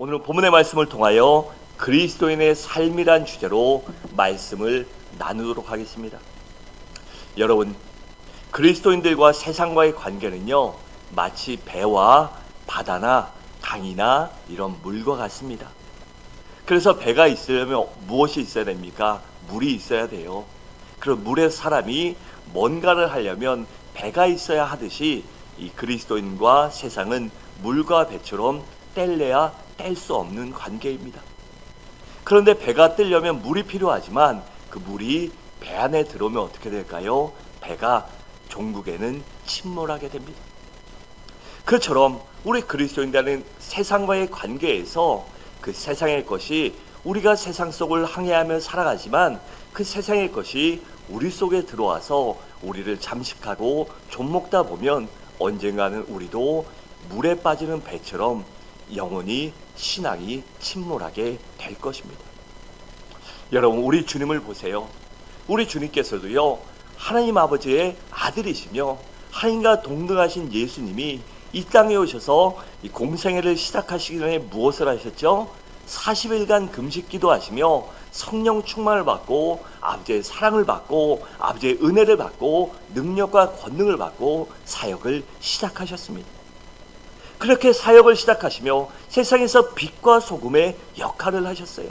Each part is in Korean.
오늘 본문의 말씀을 통하여 그리스도인의 삶이란 주제로 말씀을 나누도록 하겠습니다. 여러분, 그리스도인들과 세상과의 관계는요, 마치 배와 바다나 강이나 이런 물과 같습니다. 그래서 배가 있으려면 무엇이 있어야 됩니까? 물이 있어야 돼요. 그럼 물에 사람이 뭔가를 하려면 배가 있어야 하듯이 이 그리스도인과 세상은 물과 배처럼 뗄래야 뗄 수 없는 관계입니다. 그런데 배가 뜨려면 물이 필요하지만 그 물이 배 안에 들어오면 어떻게 될까요? 배가 종국에는 침몰하게 됩니다. 그처럼 우리 그리스도인들은 세상과의 관계에서 그 세상의 것이 우리가 세상 속을 항해하며 살아가지만 그 세상의 것이 우리 속에 들어와서 우리를 잠식하고 좀먹다 보면 언젠가는 우리도 물에 빠지는 배처럼 영원히 신앙이 침몰하게 될 것입니다. 여러분, 우리 주님을 보세요. 우리 주님께서도요, 하나님 아버지의 아들이시며 하나님과 동등하신 예수님이 이 땅에 오셔서 이 공생애를 시작하시기 전에 무엇을 하셨죠? 40일간 금식 기도하시며 성령 충만을 받고 아버지의 사랑을 받고 아버지의 은혜를 받고 능력과 권능을 받고 사역을 시작하셨습니다. 그렇게 사역을 시작하시며 세상에서 빛과 소금의 역할을 하셨어요.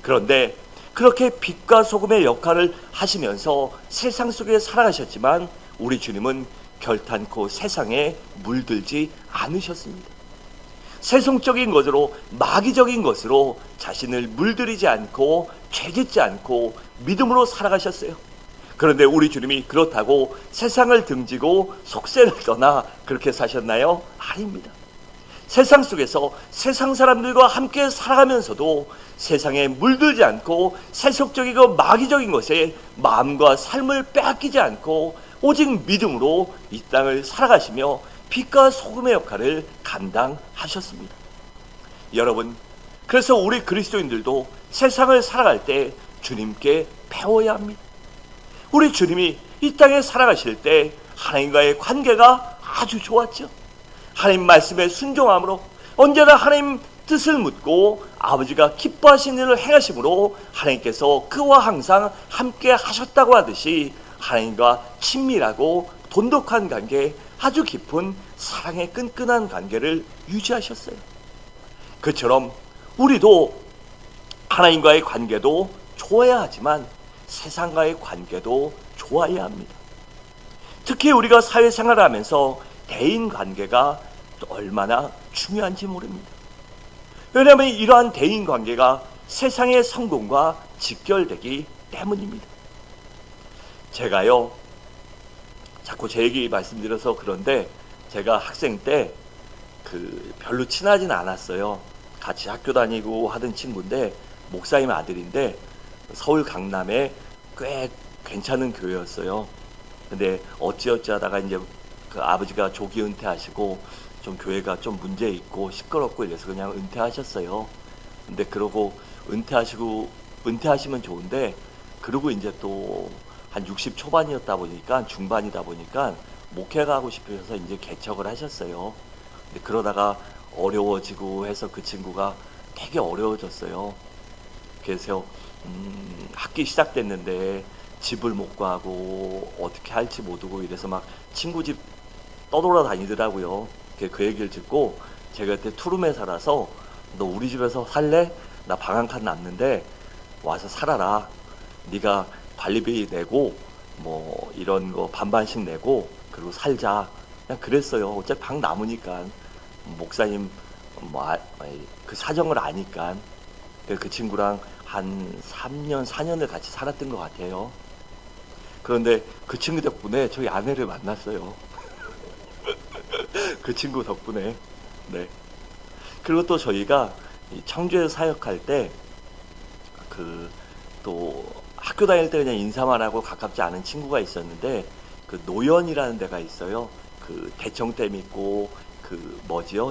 그런데 그렇게 빛과 소금의 역할을 하시면서 세상 속에 살아가셨지만 우리 주님은 결탄코 세상에 물들지 않으셨습니다. 세속적인 것으로 마귀적인 것으로 자신을 물들이지 않고 죄짓지 않고 믿음으로 살아가셨어요. 그런데 우리 주님이 그렇다고 세상을 등지고 속세를 떠나 그렇게 사셨나요? 아닙니다. 세상 속에서 세상 사람들과 함께 살아가면서도 세상에 물들지 않고 세속적이고 마귀적인 것에 마음과 삶을 빼앗기지 않고 오직 믿음으로 이 땅을 살아가시며 빛과 소금의 역할을 감당하셨습니다. 여러분, 그래서 우리 그리스도인들도 세상을 살아갈 때 주님께 배워야 합니다. 우리 주님이 이 땅에 살아가실 때 하나님과의 관계가 아주 좋았죠. 하나님 말씀에 순종함으로 언제나 하나님 뜻을 묻고 아버지가 기뻐하시는 일을 행하심으로 하나님께서 그와 항상 함께 하셨다고 하듯이 하나님과 친밀하고 돈독한 관계, 아주 깊은 사랑의 끈끈한 관계를 유지하셨어요. 그처럼 우리도 하나님과의 관계도 좋아야 하지만 세상과의 관계도 좋아야 합니다. 특히 우리가 사회생활을 하면서 대인관계가 얼마나 중요한지 모릅니다. 왜냐하면 이러한 대인관계가 세상의 성공과 직결되기 때문입니다. 제가요, 자꾸 제 얘기 말씀드려서 그런데 제가 학생 때 별로 친하진 않았어요. 같이 학교 다니고 하던 친구인데 목사님 아들인데 서울 강남에 꽤 괜찮은 교회였어요. 근데 어찌어찌 하다가 이제 그 아버지가 조기 은퇴하시고 좀 교회가 좀 문제 있고 시끄럽고 이래서 그냥 은퇴하셨어요. 근데 그러고 은퇴하시면 좋은데 그러고 이제 또 한 60 초반이었다 보니까 중반이다 보니까 목회가 하고 싶으셔서 이제 개척을 하셨어요. 근데 그러다가 어려워지고 해서 그 친구가 되게 어려워졌어요. 그래서 학기 시작됐는데 집을 못 구하고 어떻게 할지 모르고 이래서 막 친구 집 떠돌아다니더라고요. 그 얘기를 듣고 제가 그때 투룸에 살아서 너 우리 집에서 살래? 나 방 한 칸 남는데 와서 살아라. 네가 관리비 내고 뭐 이런 거 반반씩 내고 그리고 살자. 그냥 그랬어요. 어차피 방 남으니까 목사님 그 사정을 아니까. 그 친구랑 한 3년, 4년을 같이 살았던 것 같아요. 그런데 그 친구 덕분에 저희 아내를 만났어요. 그 친구 덕분에. 네. 그리고 또 저희가 청주에서 사역할 때 또 학교 다닐 때 그냥 인사만 하고 가깝지 않은 친구가 있었는데 그 노연이라는 데가 있어요. 그 대청댐 있고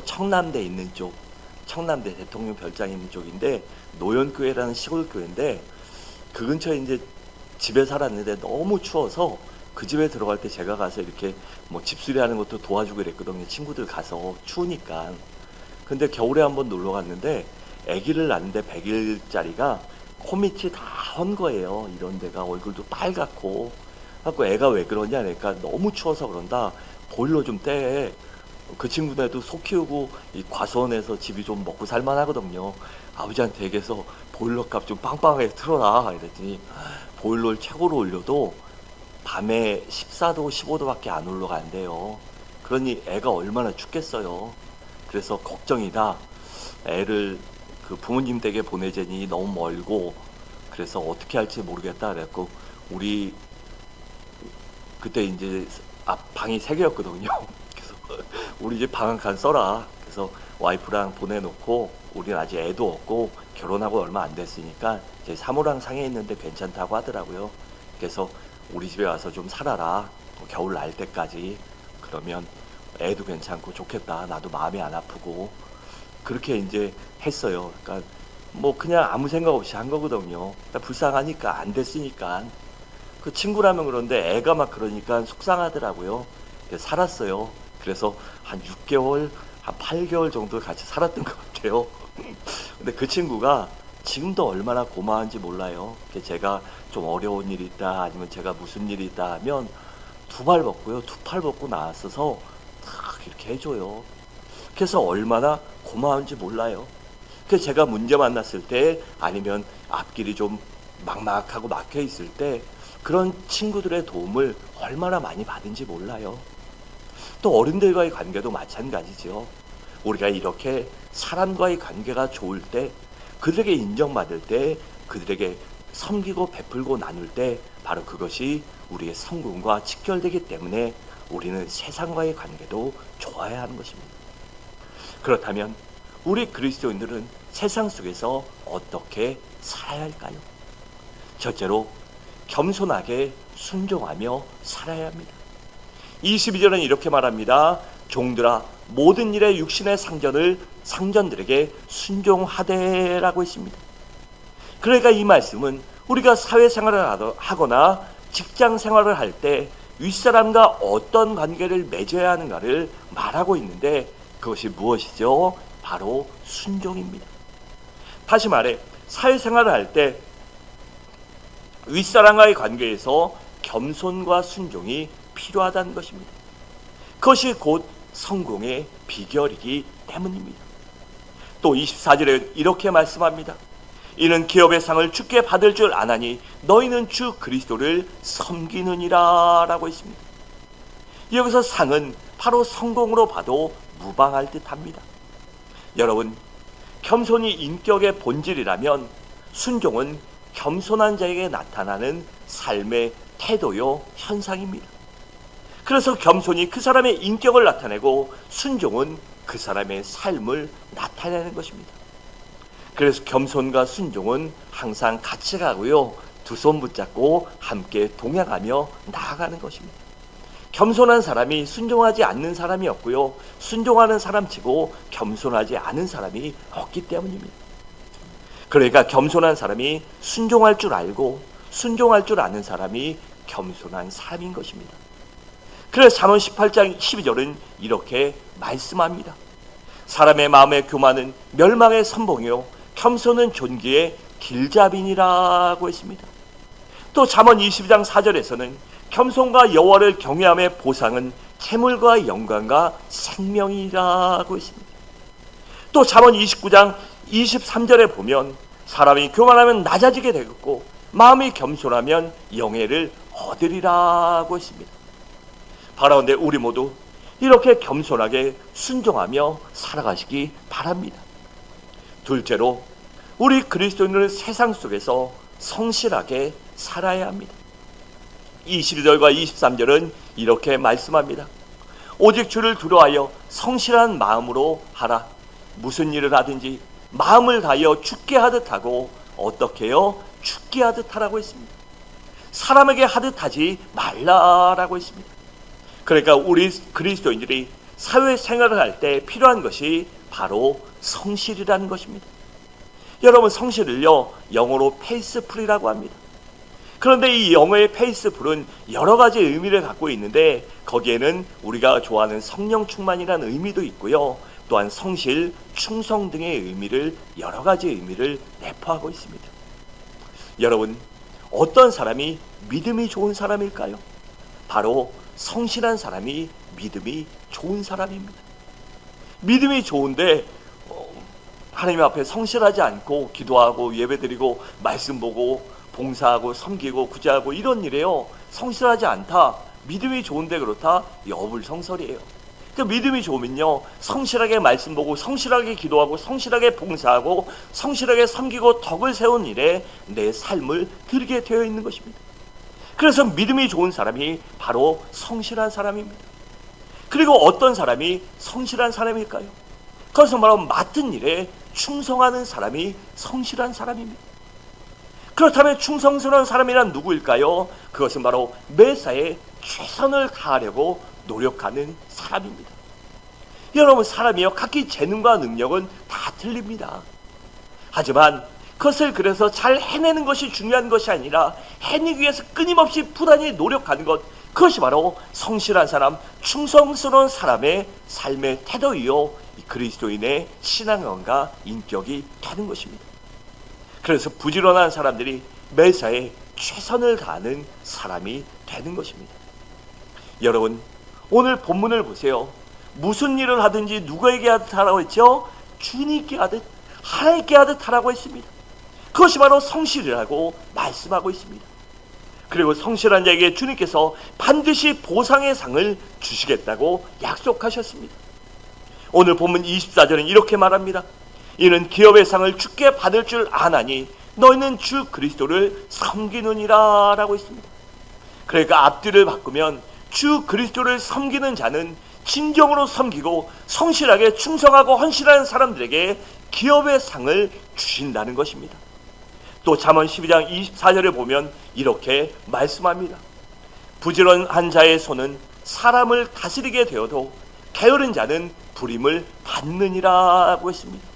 청남대 있는 쪽, 청남대 대통령 별장 있는 쪽인데 노연교회라는 시골 교회인데 그 근처에 이제 집에 살았는데 너무 추워서 그 집에 들어갈 때 제가 가서 이렇게 뭐 집수리하는 것도 도와주고 그랬거든요. 친구들 가서 추우니까. 근데 겨울에 한번 놀러 갔는데 아기를 낳는데 100일짜리가 코밑이 다 헌 거예요. 이런 데가 얼굴도 빨갛고. 갖고 애가 왜 그러냐 그러니까 너무 추워서 그런다. 보일러 좀 떼. 그 친구네도 소 키우고 이 과수원에서 집이 좀 먹고 살만하거든요. 아버지한테 얘기해서 보일러 값 좀 빵빵하게 틀어라 이랬더니 보일러를 최고로 올려도 밤에 14도 15도밖에 안 올라간대요. 그러니 애가 얼마나 춥겠어요. 그래서 걱정이다. 애를 그 부모님 댁에 보내자니 너무 멀고 그래서 어떻게 할지 모르겠다 그랬고 우리 그때 이제 방이 3개였거든요. 그래서 우리 집 방 한 칸 써라. 그래서 와이프랑 보내놓고 우리는 아직 애도 없고 결혼하고 얼마 안 됐으니까 이제 사무랑 상해 있는데 괜찮다고 하더라고요. 그래서 우리 집에 와서 좀 살아라. 겨울 날 때까지. 그러면 애도 괜찮고 좋겠다. 나도 마음이 안 아프고. 그렇게 이제 했어요. 그러니까 뭐 그냥 아무 생각 없이 한 거거든요. 그러니까 불쌍하니까 안 됐으니까. 그 친구라면 그런데 애가 막 그러니까 속상하더라고요. 그래서 살았어요. 그래서 한 6개월, 한 8개월 정도 같이 살았던 것 같아요. 근데 그 친구가 지금도 얼마나 고마운지 몰라요. 제가 좀 어려운 일이 있다 아니면 제가 무슨 일이 있다 하면 2발 벗고요. 2팔 벗고 나왔어서 탁 이렇게 해줘요. 그래서 얼마나 고마운지 몰라요. 그래서 제가 문제 만났을 때 아니면 앞길이 좀 막막하고 막혀 있을 때 그런 친구들의 도움을 얼마나 많이 받은지 몰라요. 또 어른들과의 관계도 마찬가지죠. 우리가 이렇게 사람과의 관계가 좋을 때 그들에게 인정받을 때 그들에게 섬기고 베풀고 나눌 때 바로 그것이 우리의 성공과 직결되기 때문에 우리는 세상과의 관계도 좋아야 하는 것입니다. 그렇다면 우리 그리스도인들은 세상 속에서 어떻게 살아야 할까요? 첫째로 겸손하게 순종하며 살아야 합니다. 22절은 이렇게 말합니다. 종들아 모든 일에 육신의 상전들에게 순종하되라고 했습니다. 그러니까 이 말씀은 우리가 사회생활을 하거나 직장생활을 할 때 윗사람과 어떤 관계를 맺어야 하는가를 말하고 있는데 그것이 무엇이죠? 바로 순종입니다. 다시 말해 사회생활을 할 때 윗사람과의 관계에서 겸손과 순종이 필요하다는 것입니다. 그것이 곧 성공의 비결이기 때문입니다. 또 24절에 이렇게 말씀합니다. 이는 기업의 상을 주께 받을 줄 아나니 너희는 주 그리스도를 섬기느니라 라고 했습니다. 여기서 상은 바로 성공으로 봐도 무방할 듯합니다. 여러분, 겸손이 인격의 본질이라면 순종은 겸손한 자에게 나타나는 삶의 태도요 현상입니다. 그래서 겸손이 그 사람의 인격을 나타내고 순종은 그 사람의 삶을 나타내는 것입니다. 그래서 겸손과 순종은 항상 같이 가고요. 두 손 붙잡고 함께 동행하며 나아가는 것입니다. 겸손한 사람이 순종하지 않는 사람이 없고요. 순종하는 사람치고 겸손하지 않은 사람이 없기 때문입니다. 그러니까 겸손한 사람이 순종할 줄 알고 순종할 줄 아는 사람이 겸손한 사람인 것입니다. 그래서 잠언 18장 12절은 이렇게 말씀합니다. 사람의 마음의 교만은 멸망의 선봉이요 겸손은 존귀의 길잡이니라고 했습니다. 또 잠언 22장 4절에서는 겸손과 여호와를 경외함의 보상은 재물과 영광과 생명이라고 했습니다. 또 잠언 29장 23절에 보면 사람이 교만하면 낮아지게 되겠고 마음이 겸손하면 영예를 얻으리라고 했습니다. 바라온데 우리 모두 이렇게 겸손하게 순종하며 살아가시기 바랍니다. 둘째로 우리 그리스도인은 세상 속에서 성실하게 살아야 합니다. 22절과 23절은 이렇게 말씀합니다. 오직 주를 두려워하여 성실한 마음으로 하라. 무슨 일을 하든지 마음을 다하여 죽게 하듯 하고 어떻게 해요? 죽게 하듯 하라고 했습니다. 사람에게 하듯 하지 말라라고 했습니다. 그러니까 우리 그리스도인들이 사회생활을 할 때 필요한 것이 바로 성실이라는 것입니다. 여러분 성실을요 영어로 페이스풀이라고 합니다. 그런데 이 영어의 페이스풀은 여러 가지 의미를 갖고 있는데 거기에는 우리가 좋아하는 성령 충만이라는 의미도 있고요. 또한 성실, 충성 등의 의미를 여러 가지 의미를 내포하고 있습니다. 여러분, 어떤 사람이 믿음이 좋은 사람일까요? 바로 성실한 사람이 믿음이 좋은 사람입니다. 믿음이 좋은데 하나님 앞에 성실하지 않고 기도하고 예배드리고 말씀 보고 봉사하고 섬기고 구제하고 이런 일에요 성실하지 않다, 믿음이 좋은데 그렇다, 여불성설이에요. 그러니까 믿음이 좋으면요 성실하게 말씀 보고 성실하게 기도하고 성실하게 봉사하고 성실하게 섬기고 덕을 세운 일에 내 삶을 들게 되어 있는 것입니다. 그래서 믿음이 좋은 사람이 바로 성실한 사람입니다. 그리고 어떤 사람이 성실한 사람일까요? 그것은 바로 맡은 일에 충성하는 사람이 성실한 사람입니다. 그렇다면 충성스러운 사람이란 누구일까요? 그것은 바로 매사에 최선을 다하려고 노력하는 사람입니다. 여러분, 사람이요 각기 재능과 능력은 다 틀립니다. 하지만 그것을 그래서 잘 해내는 것이 중요한 것이 아니라 해내기 위해서 끊임없이 부단히 노력하는 것, 그것이 바로 성실한 사람, 충성스러운 사람의 삶의 태도이요 그리스도인의 신앙과 인격이 되는 것입니다. 그래서 부지런한 사람들이 매사에 최선을 다하는 사람이 되는 것입니다. 여러분, 오늘 본문을 보세요. 무슨 일을 하든지 누구에게 하듯 하라고 했죠? 주님께 하듯, 하나님께 하듯 하라고 했습니다. 그것이 바로 성실이라고 말씀하고 있습니다. 그리고 성실한 자에게 주님께서 반드시 보상의 상을 주시겠다고 약속하셨습니다. 오늘 본문 24절은 이렇게 말합니다. 이는 기업의 상을 주께 받을 줄 아나니 너희는 주 그리스도를 섬기느니라 라고 했습니다. 그러니까 앞뒤를 바꾸면 주 그리스도를 섬기는 자는 진정으로 섬기고 성실하게 충성하고 헌신하는 사람들에게 기업의 상을 주신다는 것입니다. 또 잠언 12장 24절에 보면 이렇게 말씀합니다. 부지런한 자의 손은 사람을 다스리게 되어도 게으른 자는 부림을 받느니라고 했습니다.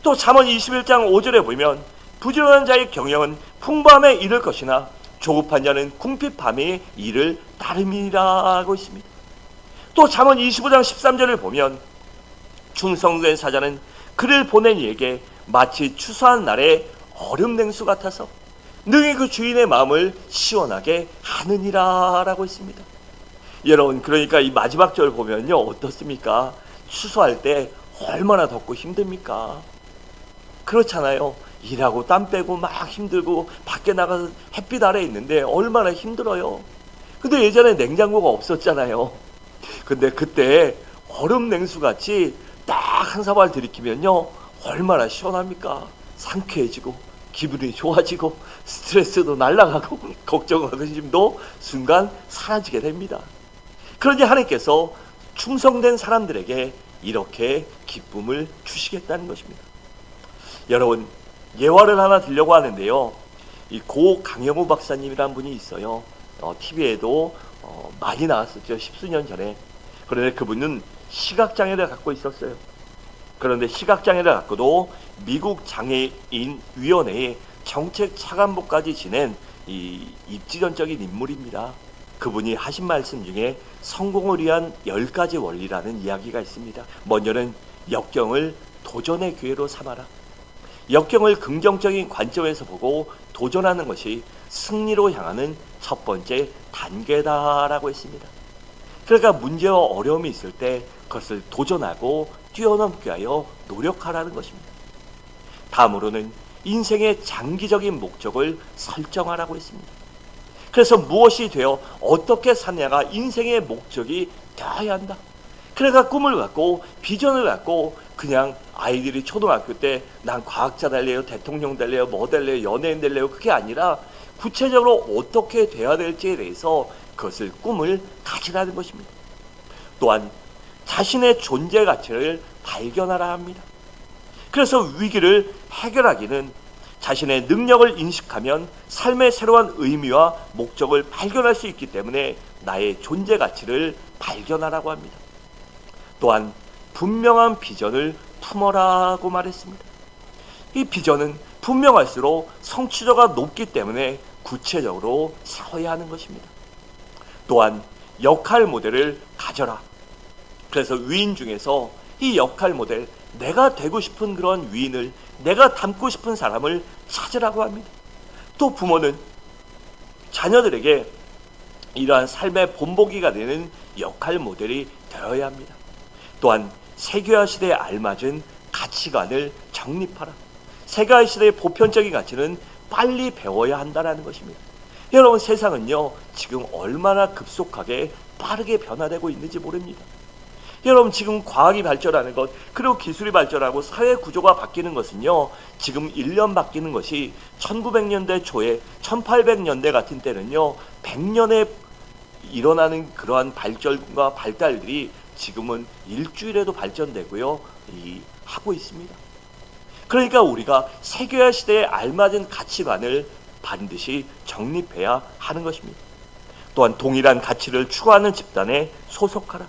또 잠언 21장 5절에 보면 부지런한 자의 경영은 풍부함에 이를 것이나 조급한 자는 궁핍함에 이를 따름이라고 했습니다. 또 잠언 25장 13절을 보면 충성된 사자는 그를 보낸 이에게 마치 추수한 날에 얼음 냉수 같아서 능히 그 주인의 마음을 시원하게 하느니라 라고 했습니다. 여러분, 그러니까 이 마지막 절 보면요 어떻습니까? 추수할 때 얼마나 덥고 힘듭니까? 그렇잖아요. 일하고 땀 빼고 막 힘들고 밖에 나가서 햇빛 아래 있는데 얼마나 힘들어요. 근데 예전에 냉장고가 없었잖아요. 근데 그때 얼음 냉수같이 딱 한 사발 들이키면요 얼마나 시원합니까? 상쾌해지고 기분이 좋아지고 스트레스도 날아가고 걱정과 근심도 순간 사라지게 됩니다. 그러니 하나님께서 충성된 사람들에게 이렇게 기쁨을 주시겠다는 것입니다. 여러분, 예화를 하나 들려고 하는데요. 이 고 강영우 박사님이라는 분이 있어요. TV에도 많이 나왔었죠. 10수년 전에. 그런데 그분은 시각장애를 갖고 있었어요. 그런데 시각장애를 갖고도 미국 장애인위원회의 정책 차관보까지 지낸 이 입지전적인 인물입니다. 그분이 하신 말씀 중에 성공을 위한 10가지 원리라는 이야기가 있습니다. 먼저는 역경을 도전의 기회로 삼아라. 역경을 긍정적인 관점에서 보고 도전하는 것이 승리로 향하는 첫 번째 단계다라고 했습니다. 그러니까 문제와 어려움이 있을 때 그것을 도전하고 뛰어넘기 위하여 노력하라는 것입니다. 다음으로는 인생의 장기적인 목적을 설정하라고 했습니다. 그래서 무엇이 되어 어떻게 사냐가 인생의 목적이 되어야 한다. 그러니까 꿈을 갖고 비전을 갖고 그냥 아이들이 초등학교 때 난 과학자 될래요, 대통령 될래요, 뭐 될래요, 연예인 될래요, 그게 아니라 구체적으로 어떻게 돼야 될지에 대해서 그것을 꿈을 가지라는 것입니다. 또한 자신의 존재 가치를 발견하라 합니다. 그래서 위기를 해결하기는 자신의 능력을 인식하면 삶의 새로운 의미와 목적을 발견할 수 있기 때문에 나의 존재 가치를 발견하라고 합니다. 또한 분명한 비전을 품어라고 말했습니다. 이 비전은 분명할수록 성취도가 높기 때문에 구체적으로 세워야 하는 것입니다. 또한 역할 모델을 가져라. 그래서 위인 중에서 이 역할 모델, 내가 되고 싶은 그런 위인을, 내가 닮고 싶은 사람을 찾으라고 합니다. 또 부모는 자녀들에게 이러한 삶의 본보기가 되는 역할 모델이 되어야 합니다. 또한 세계화 시대에 알맞은 가치관을 정립하라. 세계화 시대의 보편적인 가치는 빨리 배워야 한다는 것입니다. 여러분, 세상은요 지금 얼마나 급속하게 빠르게 변화되고 있는지 모릅니다. 여러분, 지금 과학이 발전하는 것, 그리고 기술이 발전하고 사회 구조가 바뀌는 것은요 지금 1년 바뀌는 것이 1900년대 초에 1800년대 같은 때는요 100년에 일어나는 그러한 발전과 발달들이 지금은 일주일에도 발전되고요 하고 있습니다. 그러니까 우리가 세계화 시대에 알맞은 가치관을 반드시 정립해야 하는 것입니다. 또한 동일한 가치를 추구하는 집단에 소속하라.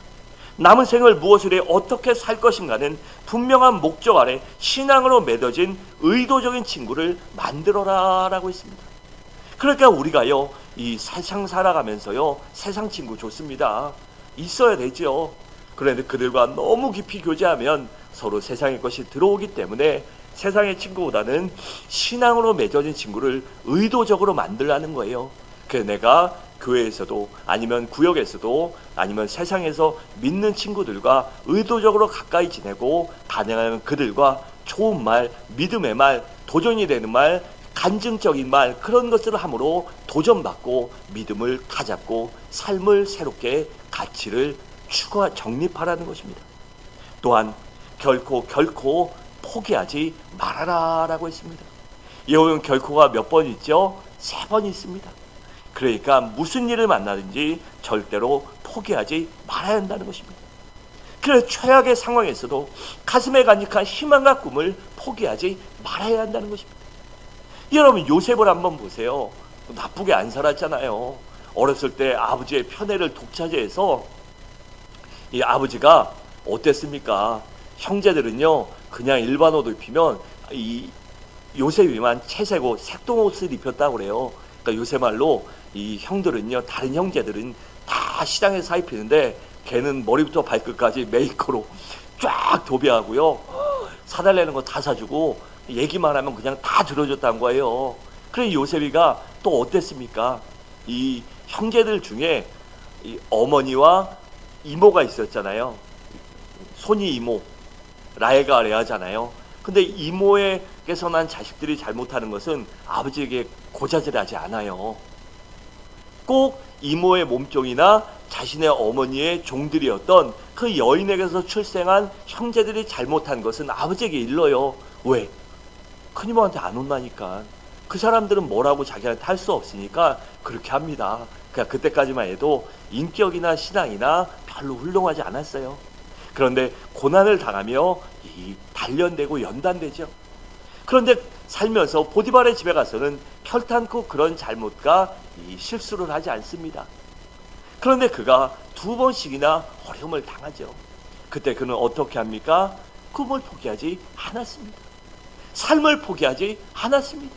남은 생을 무엇을 해 어떻게 살 것인가는 분명한 목적 아래 신앙으로 맺어진 의도적인 친구를 만들어라 라고 했습니다. 그러니까 우리가요 이 세상 살아가면서요 세상 친구 좋습니다. 있어야 되죠. 그런데 그들과 너무 깊이 교제하면 서로 세상의 것이 들어오기 때문에 세상의 친구보다는 신앙으로 맺어진 친구를 의도적으로 만들라는 거예요. 그래서 내가 교회에서도 아니면 구역에서도 아니면 세상에서 믿는 친구들과 의도적으로 가까이 지내고 가능하면 그들과 좋은 말, 믿음의 말, 도전이 되는 말, 간증적인 말, 그런 것들을 함으로 도전받고 믿음을 가잡고 삶을 새롭게 가치를 정립하라는 것입니다. 또한 결코 포기하지 말아라 라고 했습니다. 여호와는 결코가 몇 번 있죠? 3번 있습니다. 그러니까 무슨 일을 만나든지 절대로 포기하지 말아야 한다는 것입니다. 그래서 최악의 상황에서도 가슴에 간직한 희망과 꿈을 포기하지 말아야 한다는 것입니다. 여러분, 요셉을 한번 보세요. 나쁘게 안 살았잖아요. 어렸을 때 아버지의 편애를 독차지해서 이 아버지가 어땠습니까? 형제들은요 그냥 일반 옷을 입히면 이 요셉이만 채색옷 색동옷을 입혔다고 그래요. 그러니까 요새 말로 이 형들은요 다른 형제들은 다 시장에서 사 입히는데 걔는 머리부터 발끝까지 메이커로 쫙 도배하고요 사달라는 거 다 사주고 얘기만 하면 그냥 다 들어줬다는 거예요. 그래 요셉이가 또 어땠습니까? 이 형제들 중에 이 어머니와 이모가 있었잖아요. 손이 이모, 라헬과 레아잖아요. 근데 이모에게서 난 자식들이 잘못하는 것은 아버지에게 고자질하지 않아요. 꼭 이모의 몸종이나 자신의 어머니의 종들이었던 그 여인에게서 출생한 형제들이 잘못한 것은 아버지에게 일러요. 왜? 큰이모한테 안 혼나니까. 그 사람들은 뭐라고 자기한테 할 수 없으니까 그렇게 합니다. 그러니까 그때까지만 해도 인격이나 신앙이나 별로 훌륭하지 않았어요. 그런데 고난을 당하며 단련되고 연단되죠. 그런데 살면서 보디발의 집에 가서는 결탄코 그런 잘못과 실수를 하지 않습니다. 그런데 그가 2번씩이나 어려움을 당하죠. 그때 그는 어떻게 합니까? 꿈을 포기하지 않았습니다. 삶을 포기하지 않았습니다.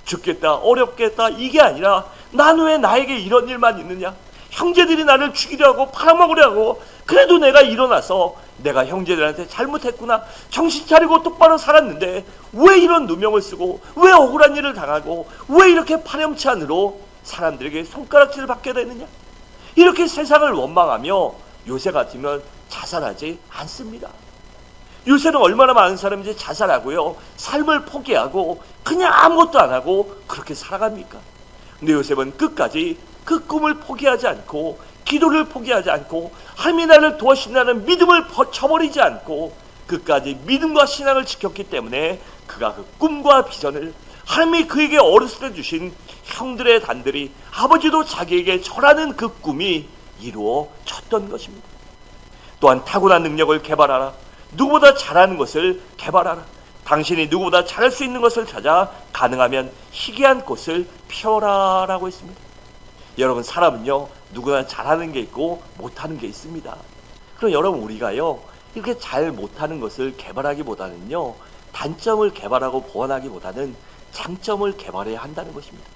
죽겠다, 어렵겠다 이게 아니라 난 왜 나에게 이런 일만 있느냐? 형제들이 나를 죽이려 하고 팔아먹으려 하고 그래도 내가 일어나서 내가 형제들한테 잘못했구나, 정신 차리고 똑바로 살았는데 왜 이런 누명을 쓰고 왜 억울한 일을 당하고 왜 이렇게 파렴치한으로 사람들에게 손가락질을 받게 되느냐? 이렇게 세상을 원망하며 요새 같으면 자살하지 않습니다. 요새는 얼마나 많은 사람들이 자살하고요 삶을 포기하고 그냥 아무것도 안 하고 그렇게 살아갑니까? 근데 요셉은 끝까지 그 꿈을 포기하지 않고 기도를 포기하지 않고 하나님이 나를 도와주신다는 믿음을 쳐버리지 않고 끝까지 믿음과 신앙을 지켰기 때문에 그가 그 꿈과 비전을 하나님이 그에게 어렸을 때 주신 형들의 단들이 아버지도 자기에게 절하는 그 꿈이 이루어졌던 것입니다. 또한 타고난 능력을 개발하라. 누구보다 잘하는 것을 개발하라. 당신이 누구보다 잘할 수 있는 것을 찾아 가능하면 희귀한 꽃을 피워라 라고 했습니다. 여러분, 사람은요 누구나 잘하는 게 있고 못하는 게 있습니다. 그럼 여러분, 우리가요 이렇게 잘 못하는 것을 개발하기보다는요 단점을 개발하고 보완하기보다는 장점을 개발해야 한다는 것입니다.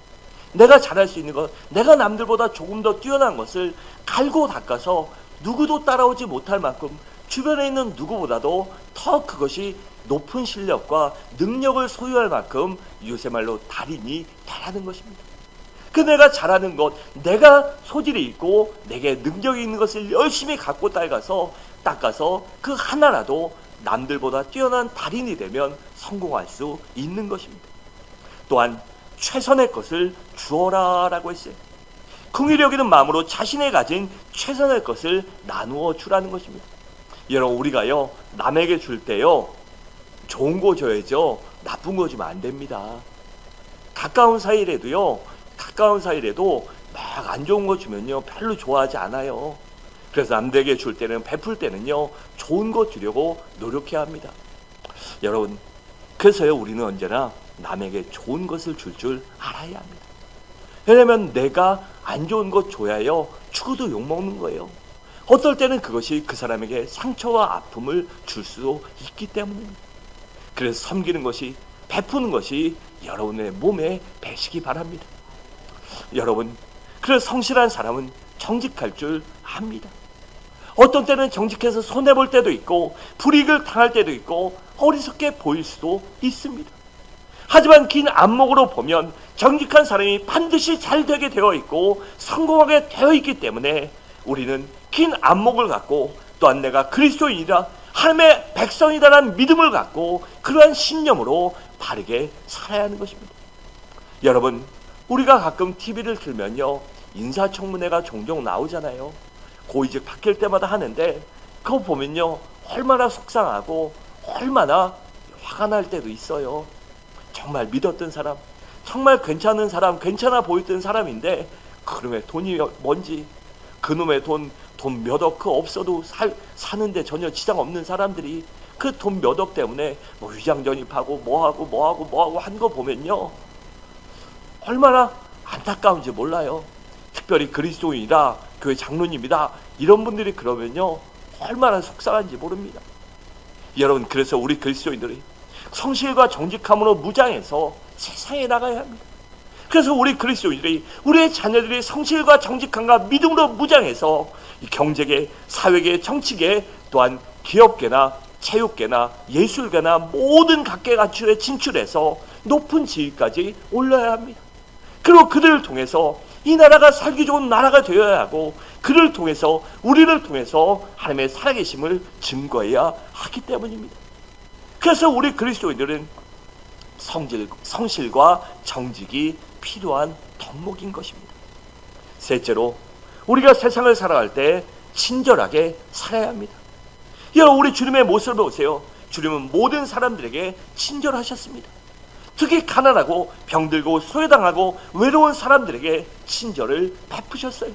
내가 잘할 수 있는 것, 내가 남들보다 조금 더 뛰어난 것을 갈고 닦아서 누구도 따라오지 못할 만큼 주변에 있는 누구보다도 더 그것이 높은 실력과 능력을 소유할 만큼 요새 말로 달인이 되라는 것입니다. 그 내가 잘하는 것, 내가 소질이 있고 내게 능력이 있는 것을 열심히 갖고 닦아서 그 하나라도 남들보다 뛰어난 달인이 되면 성공할 수 있는 것입니다. 또한 최선의 것을 주어라 라고 했어요. 긍휼히 여기는 마음으로 자신이 가진 최선의 것을 나누어 주라는 것입니다. 여러분, 우리가요 남에게 줄 때요 좋은 거 줘야죠. 나쁜 거 주면 안 됩니다. 가까운 사이라도 막 안 좋은 거 주면요 별로 좋아하지 않아요. 그래서 남들에게 줄 때는, 베풀 때는요 좋은 거 주려고 노력해야 합니다. 여러분, 그래서요 우리는 언제나 남에게 좋은 것을 줄 알아야 합니다. 왜냐하면 내가 안 좋은 것 줘야요 죽어도 욕먹는 거예요. 어떨 때는 그것이 그 사람에게 상처와 아픔을 줄 수도 있기 때문입니다. 그래서 섬기는 것이, 베푸는 것이 여러분의 몸에 배시기 바랍니다. 여러분, 그래서 성실한 사람은 정직할 줄 압니다. 어떤 때는 정직해서 손해볼 때도 있고 불이익을 당할 때도 있고 어리석게 보일 수도 있습니다. 하지만 긴 안목으로 보면 정직한 사람이 반드시 잘 되게 되어 있고 성공하게 되어 있기 때문에 우리는 긴 안목을 갖고, 또한 내가 그리스도인이라 하나님의 백성이다라는 믿음을 갖고 그러한 신념으로 바르게 살아야 하는 것입니다. 여러분, 우리가 가끔 TV를 틀면요 인사청문회가 종종 나오잖아요. 고위직 바뀔 때마다 하는데 그거 보면요 얼마나 속상하고 얼마나 화가 날 때도 있어요. 정말 믿었던 사람, 정말 괜찮은 사람, 괜찮아 보였던 사람인데 그놈의 돈이 뭔지, 그놈의 돈 몇 억 없어도 사는데 전혀 지장 없는 사람들이 그 돈 몇 억 때문에 뭐 위장전입하고 뭐하고 한 거 보면요 얼마나 안타까운지 몰라요. 특별히 그리스도인이다, 교회 장로님이다 이런 분들이 그러면요 얼마나 속상한지 모릅니다. 여러분, 그래서 우리 그리스도인들이 성실과 정직함으로 무장해서 세상에 나가야 합니다. 그래서 우리 그리스도인들이, 우리의 자녀들이 성실과 정직함과 믿음으로 무장해서 이 경제계, 사회계, 정치계, 또한 기업계나 체육계나 예술계나 모든 각계각층에 진출해서 높은 지위까지 올라야 합니다. 그리고 그들을 통해서 이 나라가 살기 좋은 나라가 되어야 하고, 그를 통해서, 우리를 통해서 하나님의 살아계심을 증거해야 하기 때문입니다. 그래서 우리 그리스도인들은 성실과 정직이 필요한 덕목인 것입니다. 셋째로, 우리가 세상을 살아갈 때 친절하게 살아야 합니다. 여러분, 우리 주님의 모습을 보세요. 주님은 모든 사람들에게 친절하셨습니다. 특히 가난하고 병들고 소외당하고 외로운 사람들에게 친절을 베푸셨어요.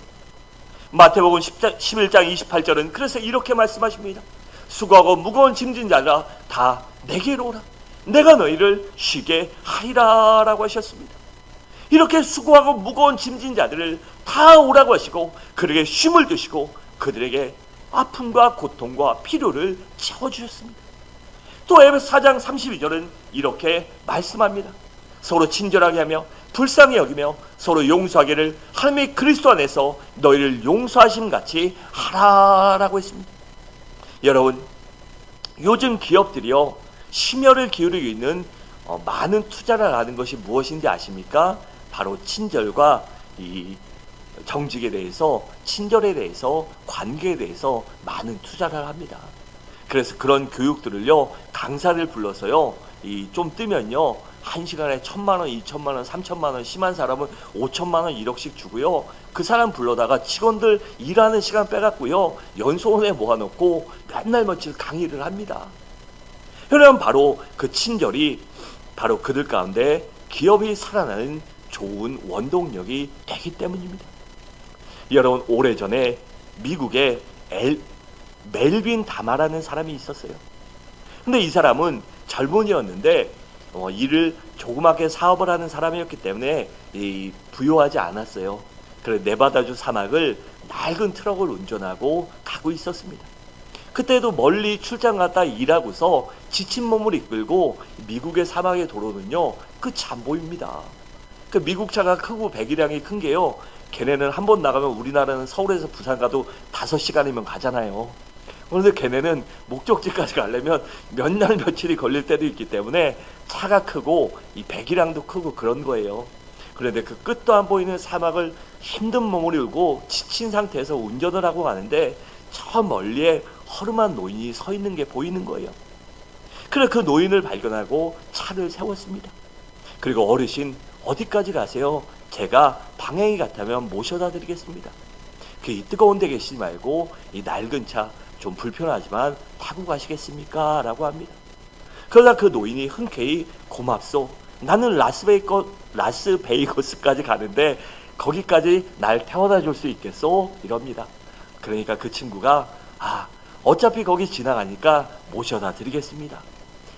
마태복음 11장 28절은 그래서 이렇게 말씀하십니다. 수고하고 무거운 짐진 자들아 다 내게로 오라, 내가 너희를 쉬게 하리라 라고 하셨습니다. 이렇게 수고하고 무거운 짐진 자들을 다 오라고 하시고 그들에게 쉼을 주시고 그들에게 아픔과 고통과 필요를 채워주셨습니다. 또 에베소 4장 32절은 이렇게 말씀합니다. 서로 친절하게 하며 불쌍히 여기며 서로 용서하기를 하나님의 그리스도 안에서 너희를 용서하심 같이 하라라고 했습니다. 여러분, 요즘 기업들이요 심혈을 기울이고 있는 많은 투자를 하는 것이 무엇인지 아십니까? 바로 친절과 이 정직에 대해서, 친절에 대해서, 관계에 대해서 많은 투자를 합니다. 그래서 그런 교육들을요 강사를 불러서요 좀 뜨면요 1시간에 1,000만원, 2,000만원, 3,000만원, 심한 사람은 5,000만원 1억씩 주고요 그 사람 불러다가 직원들 일하는 시간 빼갖고요 연수원에 모아놓고 맨날 며칠 강의를 합니다. 그러면 바로 그 친절이 바로 그들 가운데 기업이 살아나는 좋은 원동력이 되기 때문입니다. 여러분, 오래전에 미국의 멜빈 다마라는 사람이 있었어요. 근데 이 사람은 젊은이였는데 일을 조그맣게 사업을 하는 사람이었기 때문에 부유하지 않았어요. 그래서 네바다주 사막을 낡은 트럭을 운전하고 가고 있었습니다. 그때도 멀리 출장 갔다 일하고서 지친 몸을 이끌고 미국의 사막의 도로는요 끝이 안 보입니다. 그 미국 차가 크고 배기량이 큰 게요 걔네는 한 번 나가면 우리나라는 서울에서 부산 가도 5시간이면 가잖아요. 그런데 걔네는 목적지까지 가려면 몇 날 며칠이 걸릴 때도 있기 때문에 차가 크고 이 배기량도 크고 그런 거예요. 그런데 그 끝도 안 보이는 사막을 힘든 몸을 일고 지친 상태에서 운전을 하고 가는데 저 멀리에 허름한 노인이 서 있는 게 보이는 거예요. 그래서 그 노인을 발견하고 차를 세웠습니다. 그리고 어르신 어디까지 가세요? 제가 방향이 같다면 모셔다 드리겠습니다. 이 뜨거운 데 계시지 말고 이 낡은 차 좀 불편하지만 타고 가시겠습니까? 라고 합니다. 그러다 그 노인이 흔쾌히 고맙소. 나는 라스베이거스까지 가는데 거기까지 날 태워다 줄 수 있겠소? 이럽니다. 그러니까 그 친구가 어차피 거기 지나가니까 모셔다 드리겠습니다.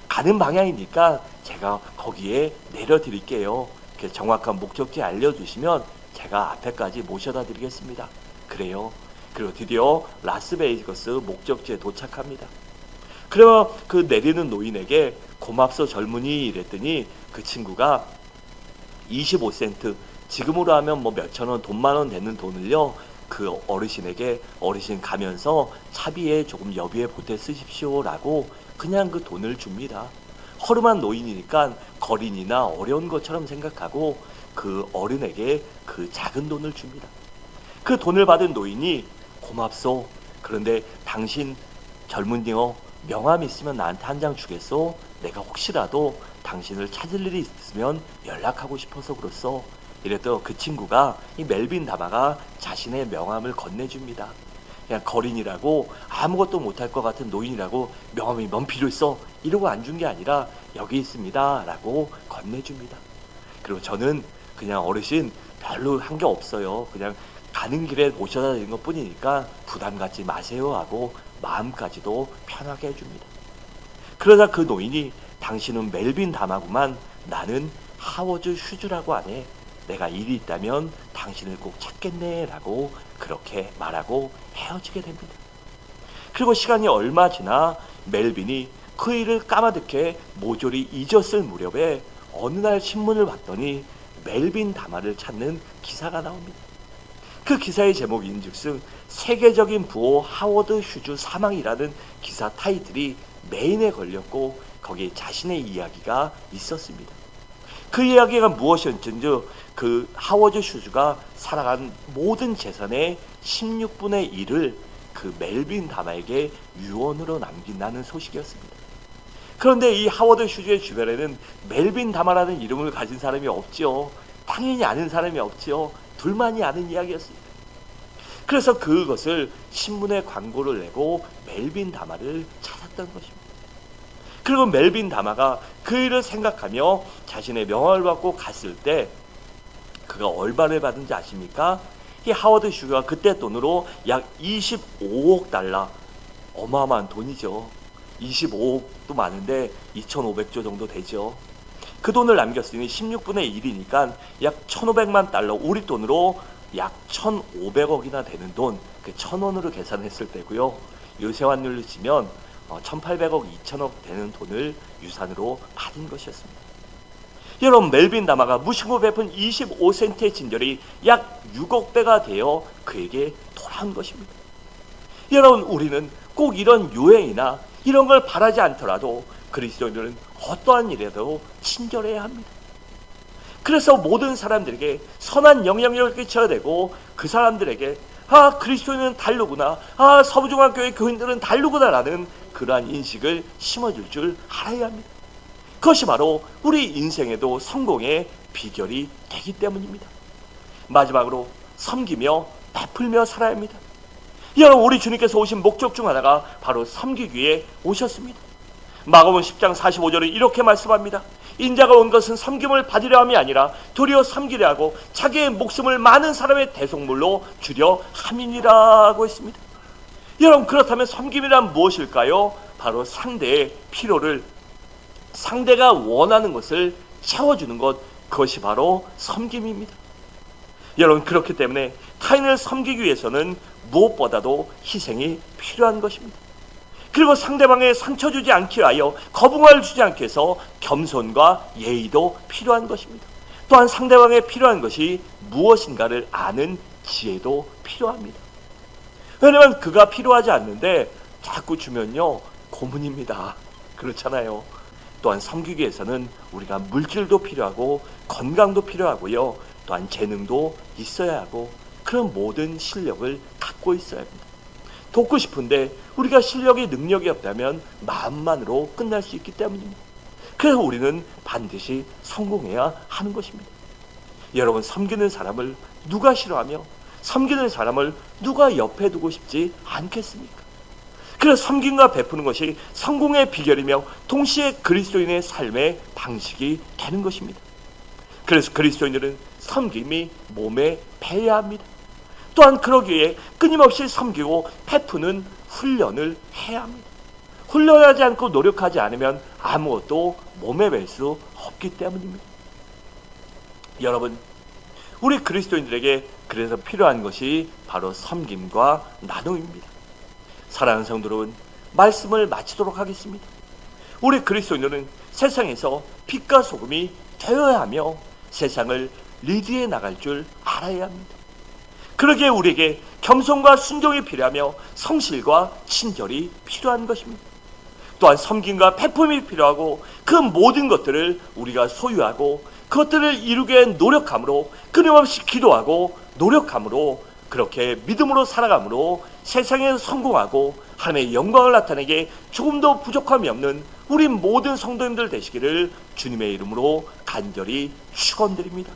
가는 방향이니까 제가 거기에 내려드릴게요. 정확한 목적지 알려주시면 제가 앞에까지 모셔다 드리겠습니다. 그래요. 그리고 드디어 라스베이거스 목적지에 도착합니다. 그러면 그 내리는 노인에게 고맙소 젊은이 이랬더니 그 친구가 25센트, 지금으로 하면 뭐 몇천 원, 돈 만 원 되는 돈을요, 그 어르신에게 어르신 가면서 차비에 조금 여비에 보태 쓰십시오 라고 그냥 그 돈을 줍니다. 허름한 노인이니까 거린이나 어려운 것처럼 생각하고 그 어른에게 그 작은 돈을 줍니다. 그 돈을 받은 노인이 고맙소. 그런데 당신 젊은이요, 명함 있으면 나한테 한 장 주겠소? 내가 혹시라도 당신을 찾을 일이 있으면 연락하고 싶어서 그렇소. 이랬더니 그 친구가 이 멜빈 다마가 자신의 명함을 건네줍니다. 그냥 거린이라고 아무것도 못할 것 같은 노인이라고 명함이 뭔 필요 있어? 이러고 안 준 게 아니라 여기 있습니다 라고 건네줍니다. 그리고 저는 그냥 어르신 별로 한 게 없어요. 그냥 가는 길에 모셔다 드린 것 뿐이니까 부담 갖지 마세요 하고 마음까지도 편하게 해줍니다. 그러다 그 노인이 당신은 멜빈 다마구만, 나는 하워드 슈즈라고 하네. 내가 일이 있다면 당신을 꼭 찾겠네 라고 그렇게 말하고 헤어지게 됩니다. 그리고 시간이 얼마 지나 멜빈이 그 일을 까마득해 모조리 잊었을 무렵에 어느 날 신문을 봤더니 멜빈 다마를 찾는 기사가 나옵니다. 그 기사의 제목인즉슨 세계적인 부호 하워드 슈즈 사망이라는 기사 타이틀이 메인에 걸렸고 거기에 자신의 이야기가 있었습니다. 그 이야기가 무엇이었는지 그 하워드 슈즈가 살아간 모든 재산의 16분의 1을 그 멜빈 다마에게 유언으로 남긴다는 소식이었습니다. 그런데 이 하워드 슈즈의 주변에는 멜빈 다마라는 이름을 가진 사람이 없지요. 당연히 아는 사람이 없지요. 둘만이 아는 이야기였습니다. 그래서 그것을 신문에 광고를 내고 멜빈 다마를 찾았던 것입니다. 그리고 멜빈 다마가 그 일을 생각하며 자신의 명함을 받고 갔을 때 그가 얼마를 받은지 아십니까? 이 하워드 슈즈가 그때 돈으로 약 25억 달러, 어마어마한 돈이죠. 25억도 많은데 2,500조 정도 되죠. 그 돈을 남겼으니 16분의 1이니까 약 1,500만 달러, 우리 돈으로 약 1,500억이나 되는 돈, 그 1,000원으로 계산했을 때고요. 요새 환율로 치면 1,800억, 2,000억 되는 돈을 유산으로 받은 것이었습니다. 여러분, 멜빈 다마가 무심코 베푼 25센트의 진절이 약 6억 배가 되어 그에게 돌아온 것입니다. 여러분, 우리는 꼭 이런 유행이나 이런 걸 바라지 않더라도 그리스도인들은 어떠한 일에도 친절해야 합니다. 그래서 모든 사람들에게 선한 영향력을 끼쳐야 되고 그 사람들에게 그리스도인은 다르구나, 서부중앙교회 교인들은 다르구나 라는 그러한 인식을 심어줄 줄 알아야 합니다. 그것이 바로 우리 인생에도 성공의 비결이 되기 때문입니다. 마지막으로 섬기며 베풀며 살아야 합니다. 여러분, 우리 주님께서 오신 목적 중 하나가 바로 섬기기 위해 오셨습니다. 마가복음 10장 45절에 이렇게 말씀합니다. 인자가 온 것은 섬김을 받으려 함이 아니라 도리어 섬기려 하고 자기의 목숨을 많은 사람의 대속물로 주려 함이니라고 했습니다. 여러분, 그렇다면 섬김이란 무엇일까요? 바로 상대의 필요를, 상대가 원하는 것을 채워주는 것, 그것이 바로 섬김입니다. 여러분, 그렇기 때문에 타인을 섬기기 위해서는 무엇보다도 희생이 필요한 것입니다. 그리고 상대방에 상처 주지 않기 위하여 거부감을 주지 않기 위해서 겸손과 예의도 필요한 것입니다. 또한 상대방에 필요한 것이 무엇인가를 아는 지혜도 필요합니다. 왜냐하면 그가 필요하지 않는데 자꾸 주면요 고문입니다. 그렇잖아요. 또한 섬기기 위해서는 우리가 물질도 필요하고 건강도 필요하고요. 또한 재능도 있어야 하고 그런 모든 실력을 갖고 있어야 합니다. 돕고 싶은데 우리가 실력이 능력이 없다면 마음만으로 끝날 수 있기 때문입니다. 그래서 우리는 반드시 성공해야 하는 것입니다. 여러분, 섬기는 사람을 누가 싫어하며 섬기는 사람을 누가 옆에 두고 싶지 않겠습니까? 그래서 섬김과 베푸는 것이 성공의 비결이며 동시에 그리스도인의 삶의 방식이 되는 것입니다. 그래서 그리스도인들은 섬김이 몸에 배야 합니다. 또한 그러기 위해 끊임없이 섬기고 베푸는 훈련을 해야 합니다. 훈련하지 않고 노력하지 않으면 아무것도 몸에 뵐 수 없기 때문입니다. 여러분, 우리 그리스도인들에게 그래서 필요한 것이 바로 섬김과 나눔입니다. 사랑하는 성도 여러분, 말씀을 마치도록 하겠습니다. 우리 그리스도인들은 세상에서 빛과 소금이 되어야 하며 세상을 리드해 나갈 줄 알아야 합니다. 그러기에 우리에게 겸손과 순종이 필요하며 성실과 친절이 필요한 것입니다. 또한 섬김과 베품이 필요하고 그 모든 것들을 우리가 소유하고 그것들을 이루기 위해 노력함으로 끊임없이 기도하고 노력함으로 그렇게 믿음으로 살아감으로 세상에서 성공하고 하나님의 영광을 나타내게 조금도 부족함이 없는 우리 모든 성도님들 되시기를 주님의 이름으로 간절히 축원드립니다.